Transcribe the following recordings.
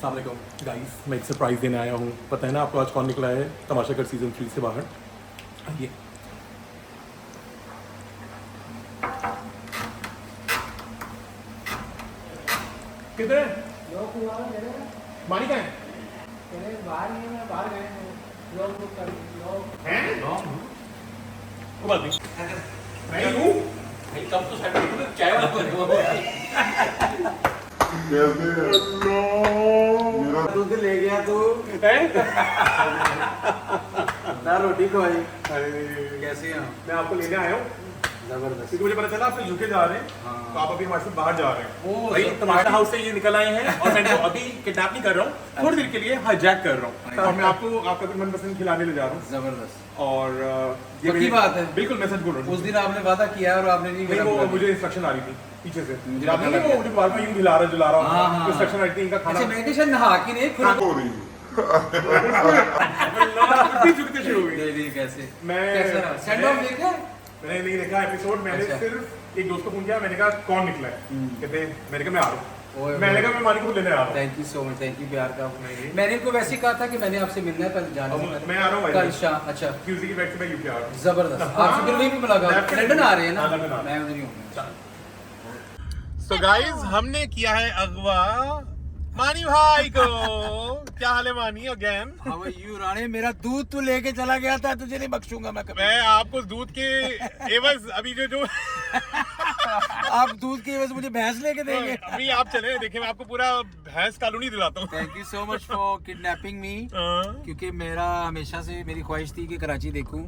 अस्सलाम वालेकुम गाइस, मैं एक सरप्राइज़ देने आया हूँ। पता है ना आपको आज कौन निकला है तमाशागर सीज़न 3 से बाहर। आइए। किधर है? मानी कहाँ है? कोई बात नहीं। मैं ही हूँ। कब तो साइड में चाय वाला मेरा दूध ले गया तू ना रोटी को आई कैसे हैं मैं आपको लेने आया हूँ जबरदस्त क्योंकि मुझे पता चला आप यूके जा रहे हैं। हाँ। तो आप अभी हमारे साथ बाहर जा रहे हैं। ओ, भाई तमाशा हाउस से ये निकल आए हैं और मैं इनको अभी किडनैप नहीं कर रहा हूँ, थोड़ी देर के लिए हाईजैक कर रहा हूँ और मैं आपको आपका मनपसंद खिलाने ले जा रहा हूँ। जबरदस्त और ये पक्की बात है। बिल्कुल मैं सच बोल रहा हूँ। उस दिन आपने वादा किया और आपने नहीं नहीं मेरा वो पूरा मुझे इंस्ट्रक्शन आ रही थी पीछे से। मुझे आपने पता नहीं लग वो मुझे बार बार यूं हिला रहा हाँ, हाँ। इंस्ट्रक्शन आ रही थी इनका अच्छा खाना। मैं क्या शायद नहा के नहीं खुद हो रही झुकते शुरू हुई। नहीं कैसे मैं कैसा रहा सेंड ऑफ देखा मैंने नहीं देखा एपिसोड। मैंने अच्छा। सिर्फ एक दोस्त को फोन किया, मैंने कहा कौन निकला है, कहते मैंने कहा मैं आ रहा हूँ। मैंने कहा मैं मानी को लेने आ रहा हूँ। Thank you so much thank you प्यार का मैंने इनको वैसे ही कहा था कि मैंने आपसे मिलना है कल जाने से पहले मैं आ रहा हूँ कल शाम अच्छा क्यूजी की बैठ से मैं यूके आ रहा हूँ। जबरदस्त आपसे फिर वहीं पे मुलाकात लंदन आ रहे हैं ना हाँ, लंदन आ रहे मैं उधर ही हूँ So guys, हमने किया है अगवा मानी भाई को। क्या हाल है Mani? Again how are you राणे मेरा दूध तू लेके चला गया था तुझे नहीं बख्शूंगा मैं कभी मैं आपको दूध के एवज अभी जो आप दूध की वजह से मुझे भैंस लेके देंगे अभी आप चले देखिए मैं आपको पूरा भैंस कॉलोनी दिलाता हूँ। Thank you so much for kidnapping me क्योंकि मेरा हमेशा से मेरी ख्वाहिश थी कि कराची देखूं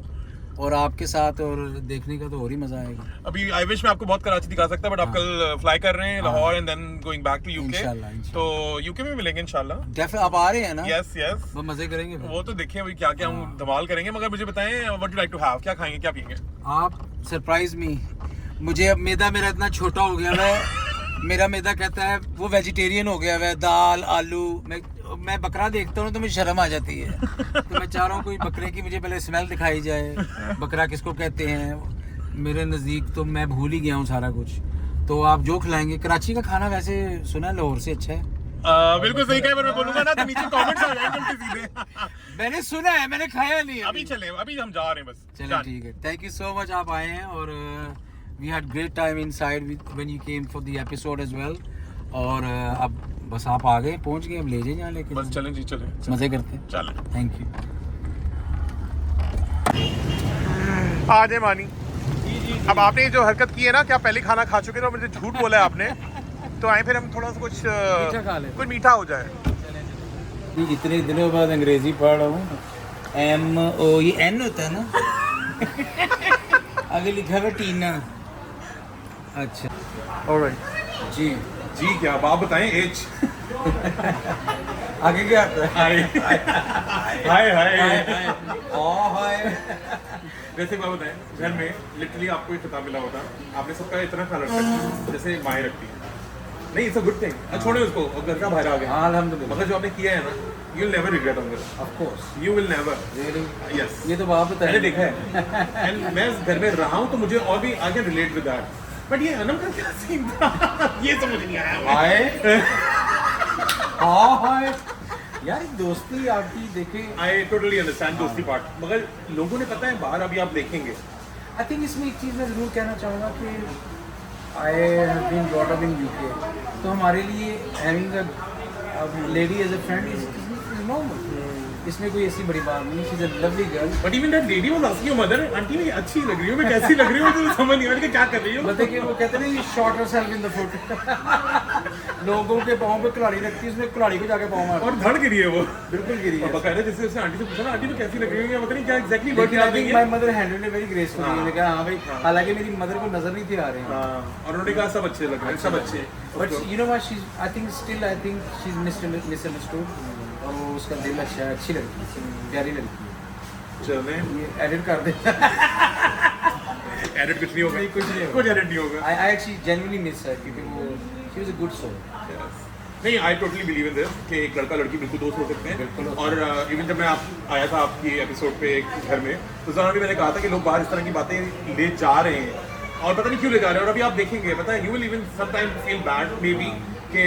और आपके साथ और देखने का तो और ही मजा आएगा। अभी आई विश मैं आपको बहुत कराची दिखा सकता बट आप कल फ्लाई कर रहे हैं Lahore and then going back to UK. इंशाल्लाह तो यूके में मिलेंगे इंशाल्लाह। डेफिनेटली आप आ रहे हैं ना यस यस वो मजे करेंगे फिर। वो तो देखिए अभी क्या क्या हम धमाल करेंगे मगर मुझे बताएं what you like to have, क्या खाएंगे क्या पिएंगे? आप सरप्राइज मी मुझे अब मैदा मेरा इतना छोटा हो गया है मेरा मैदा कहता है वो वेजिटेरियन हो गया है दाल आलू मैं बकरा देखता हूँ तो मुझे शर्म आ जाती है तो मैं चाह रहा हूँ कोई बकरे की मुझे पहले स्मेल दिखाई जाए बकरा किसको कहते हैं मेरे नज़दीक तो मैं भूल ही गया हूँ सारा कुछ। तो आप जो खिलाएंगे कराची का खाना वैसे सुना है लाहौर से अच्छा है बिल्कुल सही कहा मैं बोलूंगा ना तो नीचे कमेंट्स आ जाएंगे उनके सीधे। मैंने सुना है मैंने खाया नहीं है अभी चले अभी हम जा रहे हैं बस। चलिए ठीक है थैंक यू सो मच आप आए हैं और we had great time inside when you came for the episode as well और अब बस आप आ गए पहुंच गए अब ले जाइए यहाँ लेके बस चलें जी चलें मजे करते हैं चलें। थैंक यू आ जाए मानी। अब आपने जो हरकत की है ना कि आप पहले खाना खा चुके थे और मुझे झूठ बोला है आपने तो आए फिर हम थोड़ा सा कुछ मीठा खा लें। कुछ मीठा हो जाए। इतने दिनों बाद अंग्रेजी पढ़ रहा हूँ MO ये N होता है ना आगे लिखा है टीना। अच्छा ऑलराइट जी जी क्या आप बताएं एज आगे क्या आता है हाय हाय हाय हाय वैसे बात बताएं घर में लिटरली आपको एक खिताब मिला होता आपने सबका इतना ख्याल रखा है जैसे माएँ रखती है। नहीं इट्स अ गुड थिंग। छोड़े उसको और घर का बाहर आ गया अल्हम्दुलिल्लाह मगर जो आपने किया है ना you will never regret on this of course you will never. Really yes ये तो बाप बताया मैंने देखा है एंड मैं इस घर में रहा हूँ तो मुझे और भी I can relate with that but ये अनम का क्या सीन था ये समझ नहीं आया। हाय हाँ हाय यार दोस्ती आपकी देखे आई टोटली अंडरस्टैंड दोस्ती पार्ट मगर लोगों ने पता है बाहर अभी आप देखेंगे आई थिंक इसमें एक चीज़ मैं ज़रूर कहना चाहूँगा कि I have been brought up in UK तो हमारे लिए having a lady as a friend is normal इसमें कोई ऐसी बड़ी बात नहीं she is a lovely girl but even that lady was asking your mother aunty मैं अच्छी लग रही हूँ मैं कैसी लग रही हूँ मुझे समझ नहीं आ रहा कि क्या कर रही हूँ। मतलब कि वो कहते हैं ना shot herself in the foot लोगों के पाँव पे कुल्हाड़ी रखती है उसने कुल्हाड़ी को जाके पाँव मारा और धड़ गिरी है वो बिल्कुल गिरी है। बकायदा जैसे उसने आंटी से पूछा ना आंटी मैं कैसी लग रही हूँ या पता नहीं क्या exactly word I think my mother handled it very gracefully मैंने कहा हां भाई हालांकि मेरी मदर को नजर नहीं थी आ रहे हैं और उन्होंने कहा सब अच्छे लग रहे हैं सब अच्छे but you know what she I think still I think she is misunderstood और वो उसका दिल अच्छा है अच्छी लड़की है प्यारी लड़की है। चलें ये एडिट कर दे एडिट कुछ नहीं होगा कुछ नहीं होगा। कुछ एडिट नहीं होगा। I actually genuinely miss her क्योंकि वो she was a good soul. नहीं I totally believe in this कि एक लड़का लड़की बिल्कुल दोस्त हो सकते हैं बिल्कुल हो और इवन जब मैं आया था आपकी एपिसोड पे एक घर में तो जरा भी मैंने कहा था कि लोग बाहर इस तरह की बातें ले जा रहे हैं और पता नहीं क्यों ले जा रहे हैं और अभी आप देखेंगे पता है you will even sometime feel bad may be कि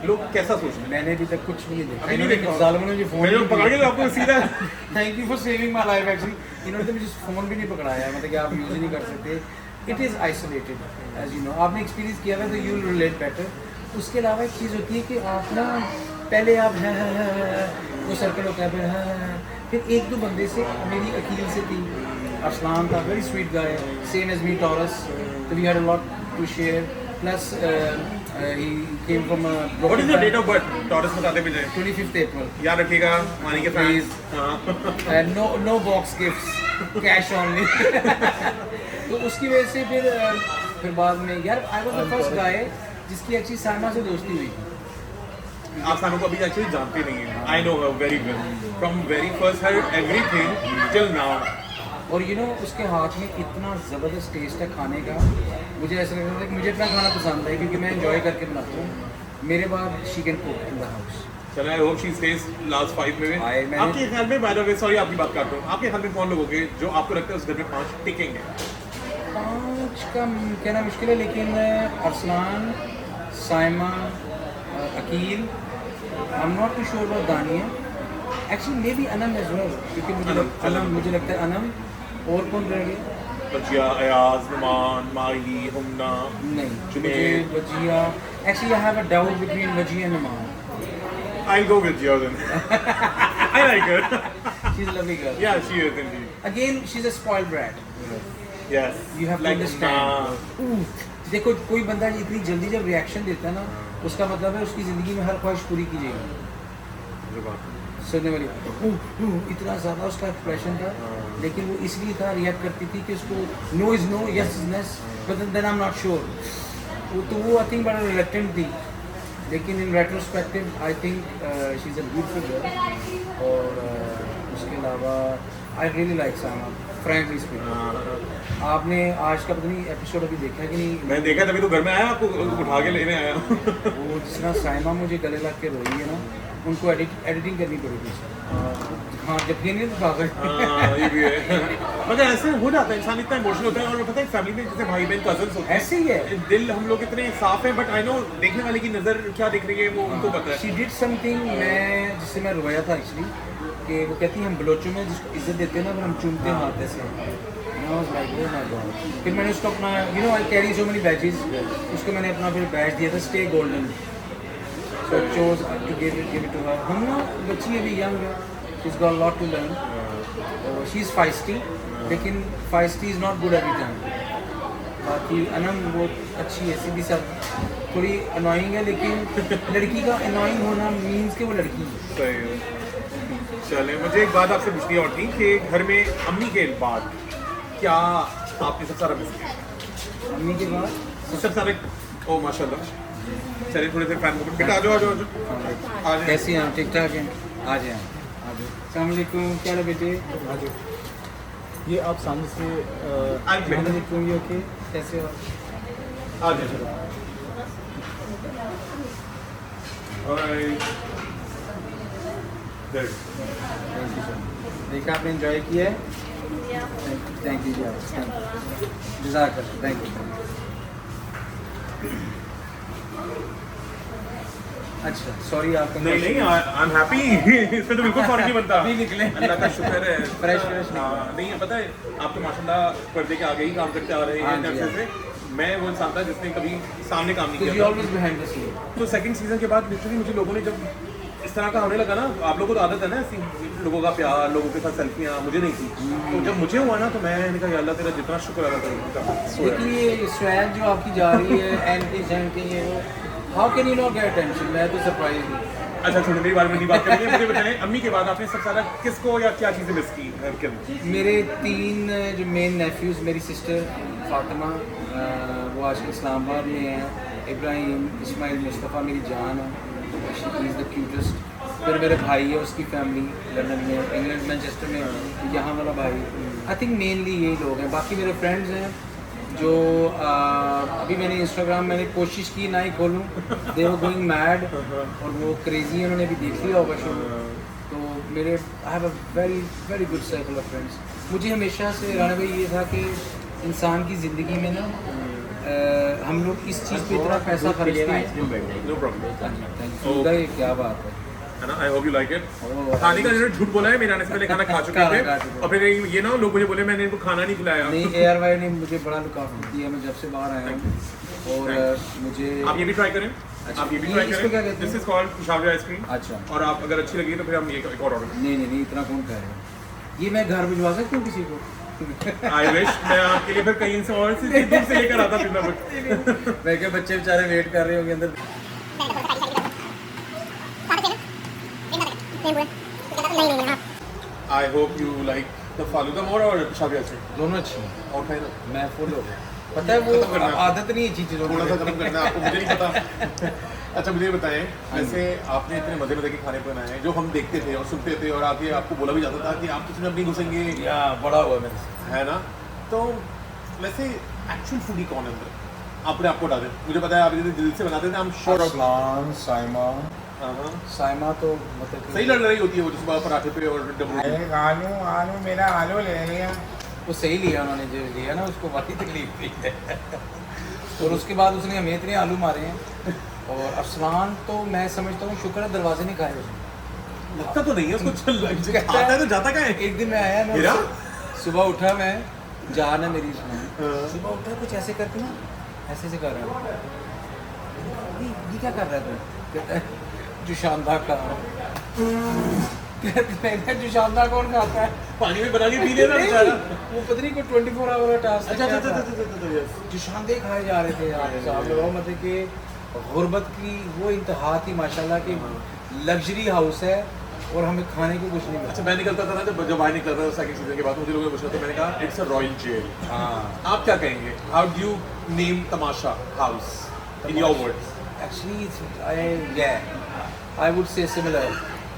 लोग कैसा सोचते हैं? मैंने अभी तक कुछ भी नहीं देखा। अभी नहीं इन्होंने देखा? जालिमों ने मुझे फोन मैंने पकड़ के तो आपको सीधा thank you for saving my life actually. इन्होंने तो मुझे फ़ोन भी नहीं पकड़ाया, मतलब कि आप यूज़ ही नहीं कर सकते। It is isolated as you know, आपने एक्सपीरियंस किया है तो यू विल रिलेट बेटर। उसके अलावा एक चीज़ होती है कि आप ना पहले आप है वो सर्कल होता है, फिर एक दो बंदे से, मेरी अकील से थी, अरसलान था, very sweet guy, same age me, Taurus, तो we had a lot to share, plus he came from what is your date of birth? Taurus बताते भी जाए। 25th April। याद रखिएगा, मानी के fans. Please. No box gifts, cash only। तो उसकी वजह से फिर बाद में यार I was the first guy जिसकी एक्चुअली साइमा से दोस्ती हुई थी। आप सानू को अभी एक्चुअली जानते नहीं हैं। I know her very well from very first her everything till now. और यू नो उसके हाथ में इतना ज़बरदस्त टेस्ट है खाने का, मुझे ऐसा लगता है कि मुझे इतना खाना पसंद है क्योंकि मैं एंजॉय करके बनाता हूँ। मेरे बाद she can cook in the house. चलो I hope she stays last 5 में। मैंने- आपके ख्याल में, बाय द वे सॉरी आपकी बात काट रहा हूँ, आपके ख्याल में कौन लोग होंगे जो आपको लगता है उस घर में 5 टिकेंगे? 5 का कहना मुश्किल है, लेकिन Arsalan, Saima, Aqeel, I am not too sure about Dania, actually may be Anam as well, क्योंकि मुझे लगता है अनम। और कौन रह गया? बजिया, अयाज, नुमान, माही, हुमना। नहीं, जुनैद। मुझे Wajiha, actually I have a doubt between Wajiha and Numan. I'll go with Jia then. I like her. She is a lovely girl. Yeah, she is indeed. Again she is a spoiled brat. Yes. You have to like understand. देखो कोई बंदा इतनी जल्दी जब reaction देता है ना, उसका मतलब है उसकी ज़िंदगी में हर ख्वाहिश पूरी की जाएगी। सुनने वाली इतना ज़्यादा उसका एक्सप्रेशन था, लेकिन वो इसलिए था, रिएक्ट करती थी कि उसको no is no, yes is yes, but then I am not sure. वो आई थिंक बड़ा रिलेक्टेंट थी, लेकिन in retrospective I think she is a beautiful girl. और उसके अलावा I really like Sama, frankly speaking. आपने आज का पता नहीं एपिसोड अभी देखा कि नहीं? मैं देखा तभी तो घर में आया, आपको उठा के लेने आया। वो जिस तरह साइमा मुझे गले लग के रोई है ना, उनको एडिटिंग करनी पड़ेगी। हाँ, जब ये नहीं दिखा सकते। ये भी है। मगर ऐसे हो जाता है, इंसान इतना इमोशनल होता है। और पता है फैमिली में जैसे भाई बहन कजन्स होते हैं, ऐसे ही है। दिल हम लोग इतने साफ हैं, बट आई नो देखने वाले की नज़र क्या देख रही है वो उनको पता है। शी डिड समथिंग, मैं जिससे मैं रोया था एक्चुअली, कि वो कहती है हम बलोचों में जिसको इज्जत देते हैं ना, फिर हम चूमते हैं हाथ से। I was like, oh my God. फिर मैंने उसको अपना I carry so many badges, उसको मैंने अपना फिर बैच दिया था, stay golden. So chose to give it to her. हम ना बच्ची अभी यंग है, she is got lot to learn, she is feisty, लेकिन feisty is not good every time. बाकी अनम वो अच्छी है, सीधी सा, थोड़ी अनोइंग है, लेकिन लड़की का अनोइंग होना मीन्स कि वो लड़की है। सही है। चले, मुझे एक बात आपसे पूछनी और थी कि घर में अम्मी के बाद क्या आपने सबसे सारा मिस किया? अम्मी के बाद सबसे सारे, ओ माशाल्लाह। चलिए थोड़े से फैन को बेटा आ जाओ आ जाओ आ जाओ। कैसे हैं? ठीक ठाक हैं? आ जाए, आ जाओ। अस्सलाम वालेकुम, क्या है बेटे? आ जाओ। ये आप सामने से अस्सलाम वालेकुम, ये ओके? कैसे हो? आ जाओ। ऑलराइट। देयर। देखा आपने एंजॉय किया है? थैंक यू जी, जज़ाकल्लाह, थैंक यू। अच्छा, सॉरी आपका नहीं नहीं, आई एम हैप्पी। इसमें तो बिल्कुल फर्क नहीं बनता। अभी निकले। अल्लाह का शुक्र है। Fresh fresh. हाँ, नहीं है, पता है आप तो माशाल्लाह पर्दे के आगे ही काम करते आ रहे हाँ हैं जी, जब से। मैं वो इंसान था जिसने कभी सामने काम नहीं तो किया यू था। Always behind the scene. तो सेकंड सीजन के बाद लिटरली मुझे लोगों ने जब इस तरह का होने लगा ना, आप लोगों को तो आदत है ना ऐसी लोगों का प्यार, लोगों के साथ सेल्फियाँ, मुझे नहीं थी। तो जब मुझे हुआ ना, तो मैंने कहा या अल्लाह तेरा जितना शुक्र अदा करूँ। लेकिन ये स्वैग जो आपकी जा रही है, एंटी सेंटी, ये वो, how can you not get attention? मैं तो सरप्राइज हूँ। अच्छा छोड़ो, मेरी बारे में नहीं बात करेंगे। मुझे बताएं, अम्मी के बाद आपने सबसे ज़्यादा किसको या क्या चीज़ें मिस की घर के अंदर? मेरे 3 जो मेन नेफ्यूज़, मेरी सिस्टर फातिमा, वो आजकल इस्लामाबाद में है, इब्राहिम, इस्माइल, मुस्तफ़ा मेरी जान है, शी इज़ द क्यूटेस्ट। फिर मेरे भाई है, उसकी फैमिली लंदन में, इंग्लैंड, मैनचेस्टर में, यहाँ वाला भाई। आई थिंक मेनली यही लोग हैं। बाकी मेरे फ्रेंड्स हैं जो अभी मैंने इंस्टाग्राम मैंने कोशिश की ना ही खोलूँ, दे वर गोइंग मैड, और वो क्रेजी है, उन्होंने भी देख लिया होगा शो। तो मेरे आई have a very very good circle of friends. मुझे हमेशा से राना भाई ये था कि इंसान की ज़िंदगी में ना हम लोग इस चीज़ पे इतना पैसा खर्चते हैं। No problem. Thank you. ये क्या बात है। है ना, I hope you like it. खाने का इन्होंने झूठ बोला है, मेरे आने से पहले खाना खा चुके थे और फिर ये ना लोग मुझे बोले मैंने इनको खाना नहीं खिलाया। नहीं, ARY ने मुझे बड़ा लुकाफ दिया, मैं जब से बाहर आया हूँ। और मुझे आप ये भी ट्राई करें। अच्छा, आप ये भी ये ट्राई इसको क्या करें। कहते हैं? दिस इज कॉल्ड कुशावरी आइसक्रीम। अच्छा, और आप अगर अच्छी लगी तो फिर हम ये एक और ऑर्डर नहीं नहीं नहीं, इतना कौन खाएगा। ये मैं घर भिजवा सकती हूँ किसी को? आई विश मैं आपके लिए फिर कहीं से और से दूर से लेकर आता फिर कुछ। मैं क्या, बच्चे बेचारे वेट कर रहे होंगे अंदर। I hope you like the falooda more और कुशावरी आइसक्रीम दोनों अच्छी हैं। और खाए ना। मैं फुल हो गया। पता है खत्म करना वो है। आदत नहीं है चीज़ थोड़ा सा खत्म करना है आपको, मुझे नहीं पता। अच्छा मुझे ये बताएं, जैसे आपने इतने मजे मजे के खाने बनाए हैं जो हम देखते थे और सुनते थे और आगे आपको बोला भी जाता था कि आप किचन में नहीं घुसेंगे, या बड़ा हुआ मेरे से। है ना। तो वैसे एक्चुअल फूडी कौन है अंदर? आपने आपको बता दें, मुझे पता है आप इतने दिल से बनाते थे, हम श्योर ऑफ। अरसलान, साइमा। साइमा तो मतलब सही लड़ रही होती है वो जिस बार पराठे पे और डबल अरे आलू आलू मेरा आलू ले लिया। वो सही लिया उन्होंने, जो लिया ना उसको वाकई तकलीफ थी। और उसके बाद उसने हमें इतने आलू मारे हैं। और अरसलान तो मैं समझता हूँ शुक्र है दरवाजे नहीं खाए उसने। लगता तो नहीं है उसको, चल कहता आता है तो जाता क्या है। एक दिन मैं आया ना, हीरा? सुबह उठा मैं, जान है मेरी इसमें, सुबह उठा कुछ ऐसे करके ना, ऐसे से कर रहा है। ये क्या कर रहा है तू? कहता है जुशानदा का। कहते हैं जुशानदा कौन खाता है? पानी में बना के पी लेना बेचारा। वो पता नहीं कोई 24 आवर टास्क। अच्छा अच्छा अच्छा अच्छा यस। जुशानदे खाए जा रहे थे यार साहब लोग, मतलब कि गुर्बत की वो इंतहा थी माशाल्लाह की। लग्जरी हाउस है और हमें खाने को कुछ नहीं मिलता। अच्छा मैं निकलता था ना, जब बाहर निकलता था सारी चीज़ों के बाद मुझे लोगों ने पूछा, तो मैंने कहा इट्स अ रॉयल जेल। हाँ, आप क्या कहेंगे? How do you name Tamasha house in your words? Actually I would say similar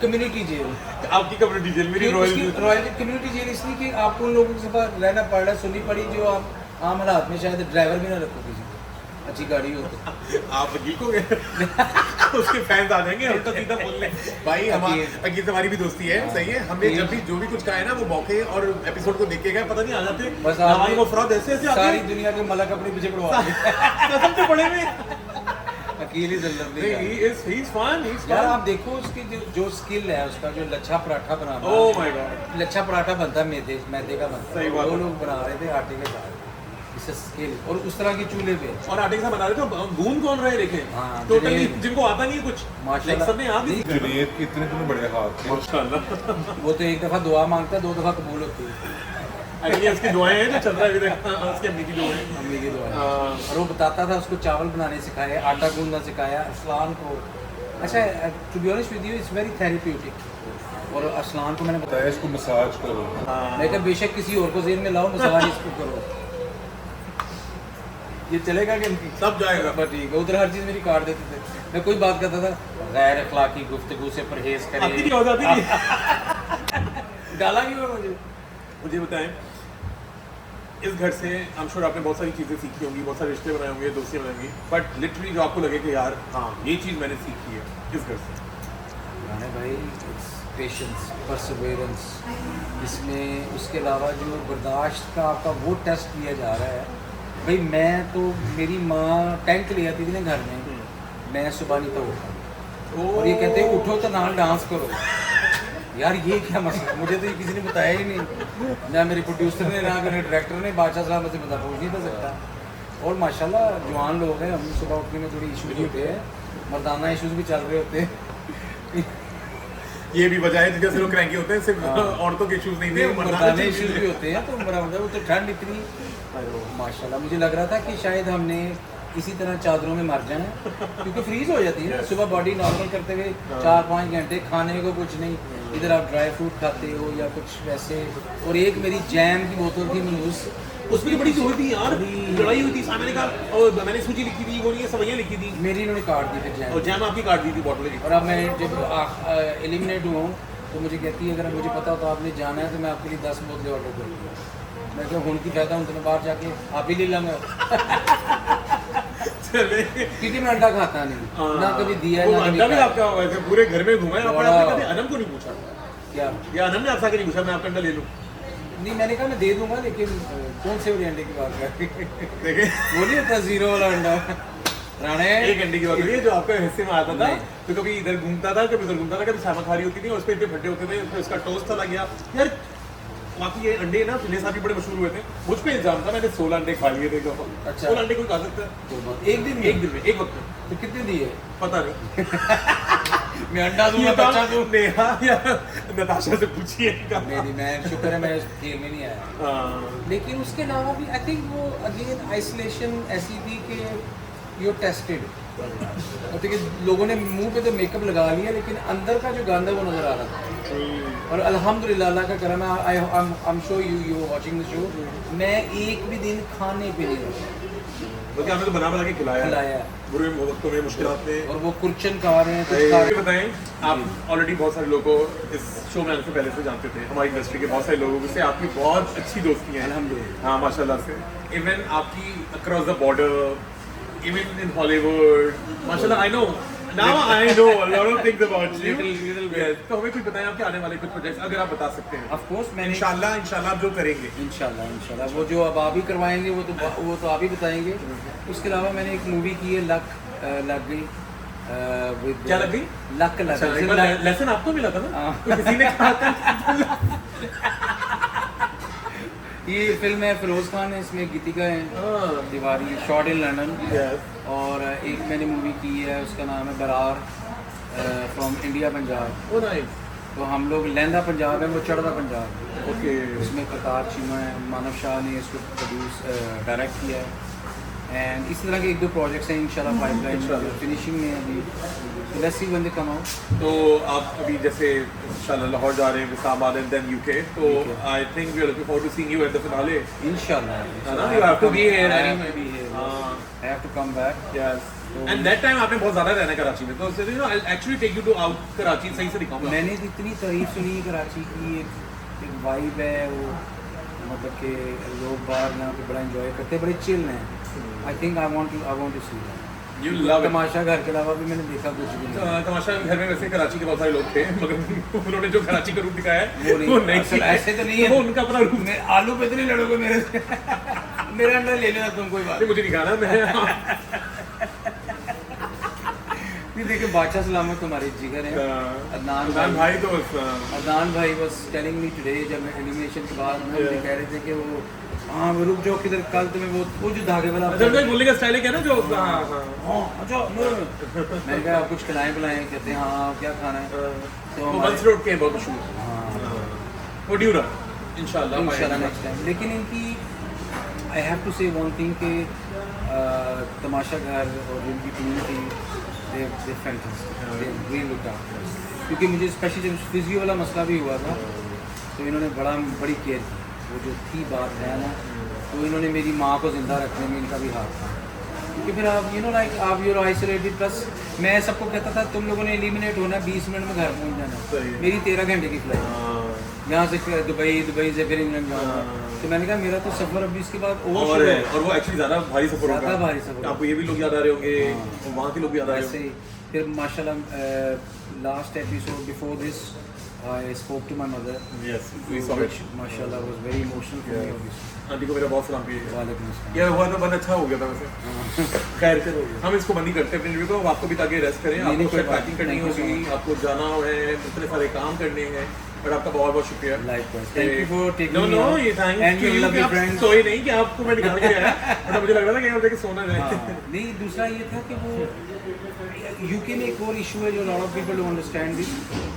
community jail. आपकी कम्युनिटी जेल, मेरी रॉयल। रॉयल कम्युनिटी जेल इसलिए कि आपको उन लोगों के साथ रहना पड़ रहा है, सुननी पड़ी, जो आप आम हालात में शायद ड्राइवर भी ना रखो किसी को, अच्छी गाड़ी हो तो। आप वकील हो गए। उसके फैंस आ जाएंगे, हम तो सीधा बोल ले भाई। हमारी अकील से हमारी भी दोस्ती है, सही है। हमने जब भी जो भी कुछ कहा है ना वो मौके और एपिसोड को देख के गए, पता नहीं आ जाते बस हमारी वो फ्रॉड ऐसे ऐसे आती सारी है। दुनिया के मलक अपने पीछे पड़वा दिए। कसम से बड़े में अकेले he is fun, he's यार fun. आप देखो उसकी जो स्किल है उसका, जो लच्छा पराठा बनाना। Oh my god. Lachha paratha बनता है मैदे का बनता है। सही बात वो है। लोग बना रहे थे आटे के साथ, इससे स्किल। और उस तरह के चूल्हे पे और आटे के साथ बना रहे तो गूंद कौन रहे देखें। हाँ, टोटली जुनेद। जिनको आता नहीं है कुछ, माशाल्लाह। like सबने आप ही जुनेद के इतने इतने बड़े हाथ थे। माशाल्लाह। वो तो एक दफ़ा दुआ मांगता है, 2 दफ़ा कबूल होती है। एक्चुअली उसकी दुआएं हैं जो चल रहा है अभी, उसकी अम्मी की दुआएं। मम्मी की दुआ। हाँ। और वो बताता था उसको चावल बनाने सिखाए, आटा गूंदना सिखाया अरसलान को। अच्छा, to be honest with you, it's very therapeutic. और अरसलान को मैंने बताया, बताया इसको मसाज करो। मैं कहा बेशक किसी और को जेल में लाओ, मसाज इसको करो। ये चलेगा कि नहीं? सब जाएगा। बस ठीक है, उधर हर चीज़ मेरी काट देते थे। मैं कोई बात करता था, गैर अखलाकी गुफ्तगू से परहेज आपकी नहीं करें। हो जाती थी। गाला भी हुआ मुझे बताएं, इस घर से आई एम श्योर आपने बहुत सारी चीज़ें सीखी होंगी, बहुत सारे रिश्ते बनाए होंगे, दोस्तियाँ बनाई होंगी, बट लिटरली जो आपको लगे कि यार हाँ ये चीज़ मैंने सीखी है इस घर से। गाने भाई, पेशेंस, परसिवेरेंस, इसमें उसके अलावा जो बर्दाश्त का आपका वो टेस्ट लिया जा रहा है। भाई मैं तो, मेरी माँ टैंक ले आती थी ना घर में, मैं सुबह नहीं तो उठा, और ये कहते हैं उठो तो नाल डांस करो। यार ये क्या मसला, मुझे तो ये किसी ने बताया ही नहीं, ना मेरे प्रोड्यूसर ने, ना मेरे डायरेक्टर ने। बादशाह साहब मुझे बता पूछ नहीं था सकता। और माशाल्लाह जवान लोग हैं, हम सुबह उठने में थोड़ी इशूज़ होते हैं, मर्दाना इशूज़ भी चल रहे होते हैं। ये भी वजह है जैसे लोग क्रैंकी होते हैं, सिर्फ औरतों के इश्यूज नहीं थे, मर्दाने इशूज़ भी होते हैं। तो बराबर वो तो ठंड इतनी माशाल्लाह, मुझे लग रहा था कि शायद हमने इसी तरह चादरों में मर जाए, क्योंकि फ्रीज हो जाती है सुबह बॉडी नॉर्मल करते हुए 4-5 घंटे, खाने को कुछ नहीं, इधर आप ड्राई फ्रूट खाते हो या कुछ वैसे। और एक मेरी जैम की बोतल थी मनूस, उसमें तो बड़ी जोर थी यार, लड़ाई हुई थी। मैंने कहा, और मैंने सूची लिखी थी, वो नहीं है सवैयाँ लिखी थी, मेरी इन्होंने काट दी फिर और जैम। जैम आपकी काट दी थी बॉटल की। और अब मैं जब एलिमिनेट हुआ हूँ तो मुझे कहती है अगर मुझे पता हो तो आपने जाना है तो मैं आपके लिए 10 बोतलें ऑर्डर कर दूँगा। मैं क्या हुन की फायदा हूँ, तो मैं बाहर जाके आप ही ले लूँगा। चले क्योंकि मैं अंडा खाता नहीं, ना कभी दिया है वो ना कभी अंडा भी खाया। आपका वैसे पूरे घर में घुमा है, आपने बड़ा- कभी अनम को नहीं पूछा? क्या या अनम ने आपसे आके नहीं पूछा मैं आपका अंडा ले लूँ? नहीं मैंने कहा मैं दे दूंगा लेकिन कौन से वाले अंडे की बात कर रहे हैं? देखे वो नहीं होता जीरो वाला अंडा राणे एक अंडे की बात हो रही है जो आपके हिस्से में आता था, नहीं। तो कभी इधर घूमता था, कभी उधर घूमता था, कभी शामा खारी होती थी और उस पर इतने फटे होते थे, फिर उसका टोस्ट चला गया यार। बाकी ये अंडे ना फिले साहब भी बड़े मशहूर हुए थे, मुझ पे इल्जाम था मैंने 16 अंडे खा लिए थे। अच्छा। 16 अंडे कोई खा सकता है एक दिन एक दिन में, एक वक्त में? तो कितने दिए? पता नहीं। मैं अंडा दूंगा ये तो बच्चा दूं। नेहा या नताशा से पूछिए। नहीं मैं शुक्र है मैं इस खेल में नहीं आया। हाँ। लेकिन उसके अलावा भी आई थिंक वो अगेन आइसोलेशन ऐसी थी कि यू टेस्टेड मतलब कि लोगों ने मुंह पे तो मेकअप लगा लिया लेकिन अंदर का जो गंद है वो नजर आ रहा था। और अल्हम्दुलिल्लाह अल्लाह का करम है, I am sure you watching the show, मैं एक भी दिन खाने पे नहीं रहा, बल्कि आपने तो बना के खिलाया खिलाया बुरे वक्तों में, मुश्किलात में। और वो कुर्चन खा रहे हैं कुछ खा रहे ये बताएं आप ऑलरेडी बहुत सारे लोगों को इस शो में आने से पहले से जानते थे, हमारी इंडस्ट्री के बहुत सारे लोगों से आपकी बहुत अच्छी दोस्ती है अल्हम्दुलिल्लाह। हाँ माशाल्लाह से। इवन आपकी across the border, even in Hollywood, माशाल्लाह I know now I know a lot of things about you. Little bit. Yes, तो हमें कुछ बताएं आपके आने वाले कुछ प्रोजेक्ट्स अगर आप बता सकते हैं। ऑफ कोर्स मैंने इंशाल्लाह आप जो करेंगे। इंशाल्लाह वो जो अब आप ही करवाएंगे वो तो आप ही बताएंगे। उसके अलावा मैंने एक मूवी की है लग गई with क्या लग गई? लक लग अच्छा, गई। एक बार लेसन आपको मिला था ना? हाँ। तो किसी ने कहा था ये फिल्म है फिरोज खान है, इसमें गीतिका है हाँ। Tiwari, shot in London. Yes. और एक मैंने मूवी की है उसका नाम है Brar from India Punjab. Oh, nice. तो हम लोग लहंदा पंजाब है वो चढ़दा पंजाब। Okay. इसमें प्रताप चीमा है, मानव शाह ने इसको प्रोड्यूस डायरेक्ट किया है। एंड इस तरह के एक दो प्रोजेक्ट्स हैं इंशाल्लाह पाइपलाइन इंशाल्लाह। फिनिशिंग में अभी, तो let's see when they come out. तो आप अभी जैसे इंशाल्लाह लाहौर जा रहे हैं, इस्लामाबाद एंड देन यूके, तो I think we are looking forward to seeing you at the finale. इंशाल्लाह है ना? You have to be here I have anyway. to be here. हाँ। I have to come back. Yes. And that time आपने बहुत ज़्यादा रहना है कराची में, तो you know I'll actually take you to out Karachi, सही से दिखाऊंगा। मैंने इतनी तारीफ सुनी है कराची की, एक वाइब है वो, मतलब कि लोग बाहर यहाँ पे बड़ा एंजॉय करते हैं, बड़े चिल हैं। I think I want to see that. You love it. Tamasha घर के अलावा भी मैंने देखा कुछ भी नहीं। तमाशा घर में वैसे कराची के बहुत सारे लोग थे, मगर उन्होंने जो कराची का रूप दिखाया है वो नहीं असल ऐसे तो नहीं है, वो उनका अपना रूप। मैं आलू पे तो नहीं लड़ोगे मेरे से मेरा अंडा ले लेना तुम, कोई बात नहीं, मुझे नहीं खाना, मैं नहीं। देखिए बादशाह सलामत तुम्हारे जिगर हैं। अदनान भाई तो अदनान भाई बस टेलिंग मी टुडे, जब मैं एलिमिनेशन के बाद मुझे कह रहे थे कि वो हाँ वो रुक जाओ किधर, कल तुम्हें वो जो धागे वाला बोलने का स्टाइल है क्या ना जो अच्छा मैंने कहा आप कुछ खिलाएं पिलाएं, कहते हैं हाँ क्या खाना है, तो वो बंस रोड के हैं बहुत मशहूर, हाँ वो ड्यूरा इंशाल्लाह नेक्स्ट टाइम। लेकिन इनकी I have to say one thing कि तमाशा घर और इनकी टीम थी they fantastic, they really looked after us. क्योंकि मुझे स्पेशली जब फिजियो वाला मसला भी हुआ था तो इन्होंने बड़ी केयर की, वो जो थी बात है ना, तो इन्होंने मेरी माँ को ज़िंदा रखने में इनका भी हाथ था। क्योंकि फिर आप लाइक आप यूर आइसोलेटेड, प्लस मैं सबको कहता था तुम लोगों ने एलिमिनेट होना 20 मिनट में घर पहुँच जाना, मेरी 13 घंटे की फ्लाइट यहाँ से दुबई से फिर इंग्लैंड जाऊँगा। तो मैंने कहा मेरा तो सफ़र अभी इसके बाद और वो एक्चुअली ज़्यादा भारी सफ़र होगा, ज़्यादा भारी सफ़र, आपको ये भी लोग याद आ रहे होंगे और वहाँ के लोग भी याद आ रहे ऐसे होंगे। ही फिर माशाल्लाह last episode before this I spoke to my mother. Yes, we saw it. माशाल्लाह was very emotional for me obviously. Aunty को मेरा बहुत सलाम कीजिए। वालेकुम अस्सलाम। यह हुआ तो बंद अच्छा हो गया था वैसे। खैर हम इसको बंद ही करते हैं अपने इंटरव्यू को, आपको भी ताकि रेस्ट करें, आपको फिर पैकिंग करनी होगी, आपको जाना है, इतने सारे काम करने हैं, बट आपका बहुत बहुत शुक्रिया। Likewise. Thank you for taking me. No ये thank And your you lovely कि आप friends. सोए नहीं कि आपको मैं निकाल के आया, बट मुझे लग रहा था कि आप देखे सोना जाए। नहीं दूसरा ये था कि वो यूके में एक और इशू है जो lot of people don't understand this,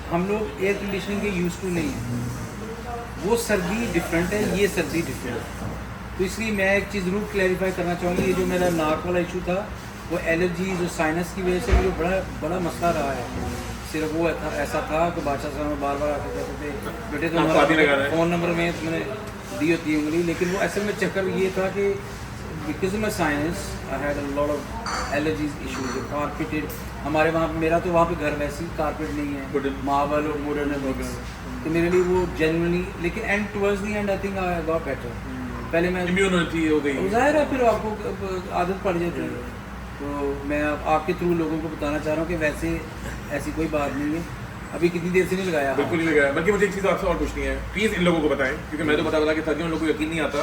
हम लोग एयर कंडीशनिंग के यूज टू नहीं है, वो सर्दी डिफरेंट है, ये सर्दी डिफरेंट है। तो इसलिए मैं एक चीज़ ज़रूर क्लैरिफाई करना चाहूँगी, ये जो मेरा नाक वाला इशू था वो एलर्जीज और साइनस की वजह से मुझे बड़ा मसला रहा है। सिर्फ वो ऐसा था कि बादशाह साहब में बार बार आके कहते थे बेटे तुम्हारा फ़ोन नंबर में मैंने दी होती है उंगली, लेकिन वो असल में चक्कर ये था कि because of my sinus I had a lot of allergies issues, carpeted हमारे वहाँ, मेरा तो वहाँ पे घर वैसे ही कारपेट नहीं है, मार्बल और वुडन है मिक्स, तो मेरे लिए वो जेन्युइनली, लेकिन and towards the and I think I got better. पहले मैं इम्यूनिटी हो गई, जाहिर है फिर आपको आदत पड़ जाती है। तो मैं आपके थ्रू लोगों को बताना चाह रहा हूँ कि वैसे ऐसी कोई बात नहीं है, अभी कितनी देर से नहीं लगाया? बिल्कुल नहीं लगाया। बल्कि मुझे एक चीज़ आपसे और पूछनी है, प्लीज़ इन लोगों को बताएं, क्योंकि मैं तो बता के थक गया, उन लोगों को यकीन नहीं आता।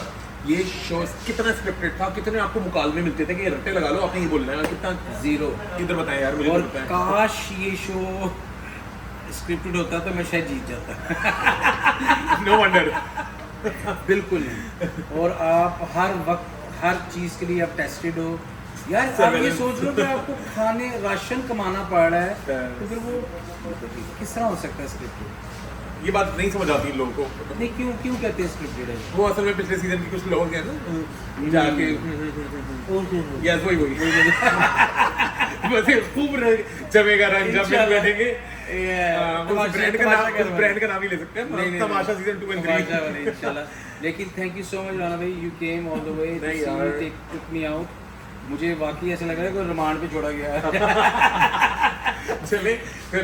ये शो कितना स्क्रिप्टेड था, कितने आपको मुकालमे मिलते थे कि ये रट्टे लगा लो आपने ये बोलना है, और कितना 0। इधर बताएं यार, मुझे और तो बताएं। काश ये शो स्क्रिप्टेड होता तो मैं शायद जीत जाता। No wonder. बिल्कुल नहीं। और आप हर वक्त हर चीज़ के लिए आप टेस्टेड हो यार। आप ये सोच लो कि आपको खाने राशन कमाना पड़ रहा है, तो फिर वो किस तरह हो सकता है स्क्रिप्टेड? ये बात नहीं समझ आती इन लोगों को। नहीं, क्यों क्यों कहते हैं स्क्रिप्टेड है? वो असल में पिछले सीजन के कुछ लोग हैं ना जाके यस वही बस ये खूब जमेगा रंग जब मिल बैठेंगे। ब्रांड का नाम ही ले सकते हैं, तमाशा सीजन 2 और 3 इंशाल्लाह। लेकिन thank you so much Rana भाई, you came all the way नहीं यार। Took me out. मुझे वाकई ऐसा लग रहा है कोई रिमांड पे छोड़ा गया है। चले फिर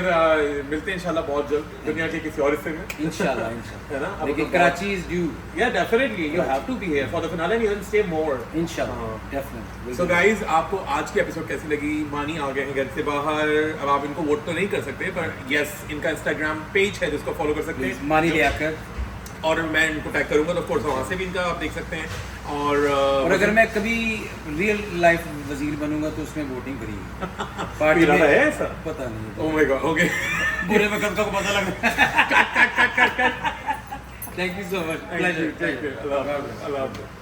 मिलते हैं इंशाल्लाह बहुत जल्द दुनिया के किसी और हिस्से में, इंशाल्लाह है ना? अब लेकिन तो कराची इज ड्यू। या definitely you have to be here for the finale and you stay more. इंशाल्लाह डेफिनेटली। सो गाइज, आपको आज की एपिसोड कैसी लगी? मानी आ गए हैं घर से बाहर, अब आप इनको वोट तो नहीं कर सकते, पर यस इनका इंस्टाग्राम पेज है जिसको फॉलो कर सकते हैं, मानी लियाकत। और मैं इनको टैग करूंगा तो ऑफ कोर्स वहाँ से भी इनका आप देख सकते हैं। और अगर मैं कभी रियल लाइफ वजीर बनूंगा तो उसमें वोटिंग करिए। पार्टी इरादा में है ऐसा? पता नहीं। Oh my God, okay. बुरे वक्त को पता लगा। Thank you so much. Thank you. Take care. Allah Hafiz.